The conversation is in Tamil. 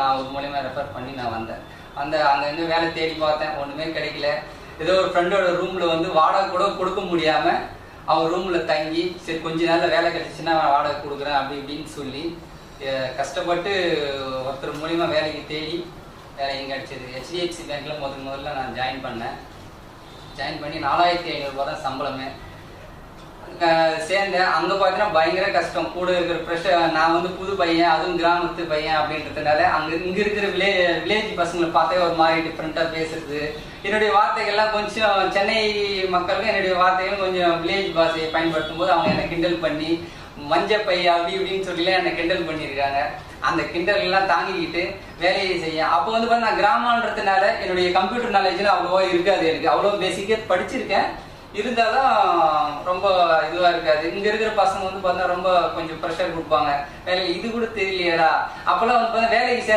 அவர் மூலியமா ரெஃபர் பண்ணி நான் வந்தேன். அங்க இருந்து வேலை தேடி பார்த்தேன், ஒண்ணுமே கிடைக்கல. ஏதோ ஒரு ஃப்ரெண்டோட ரூம்ல வந்து வாடகை கூட கொடுக்க முடியாம அவன் ரூம்ல தங்கி, சரி கொஞ்ச நாள்ல வேலை கிடைச்சுன்னா வாடகை கொடுக்குறேன் அப்படி இப்படின்னு சொல்லி கஷ்டப்பட்டு ஒருத்தர் மூலியமா வேலைக்கு தேடி வேலையும் கிடைச்சது. HDFC பேங்க்ல முதல்ல நான் ஜாயின் பண்ணேன். ஜாயின் பண்ணி 4500 ரூபாய் தான் சம்பளமே. சேர்ந்தேன். அங்க பார்த்தீங்கன்னா பயங்கர கஷ்டம். கூட இருக்கிற ப்ரெஷர், நான் வந்து புது பையன், அதுவும் கிராமத்து பையன் அப்படின்றதுனால இங்க இருக்கிற வில்லேஜ் பசங்களை பார்த்தே ஒரு மாதிரி டிஃப்ரெண்டா பேசுறது. என்னுடைய வார்த்தைகள்லாம் கொஞ்சம் சென்னை மக்களுக்கு என்னுடைய வார்த்தைகள் கொஞ்சம் வில்லேஜ் பாஷையை பயன்படுத்தும் போது அவங்க என்னை கிண்டல் பண்ணி மஞ்ச பை அப்படி இப்படின்னு சொல்லி என்னை கிண்டல் பண்ணியிருக்காங்க. அந்த கிண்டல் எல்லாம் தாங்கிக்கிட்டு வேலையை செய்ய. அப்போ வந்து பார்த்தா கிராமன்றதுனால என்னுடைய கம்ப்யூட்டர் நாலேஜ்ல அவ்வளோவா இருக்காது. எனக்கு அவ்வளோ பேசிக்கே படிச்சிருக்கேன், இருந்தாலும் ரொம்ப இதுவா இருக்காது. இங்க இருக்கிற பசங்க வந்து பார்த்தா ரொம்ப கொஞ்சம் ப்ரெஷர் கொடுப்பாங்க. வேலை இது கூட தெரியலையடா. அப்பெல்லாம் வந்து வேலைக்கு சேர்ந்த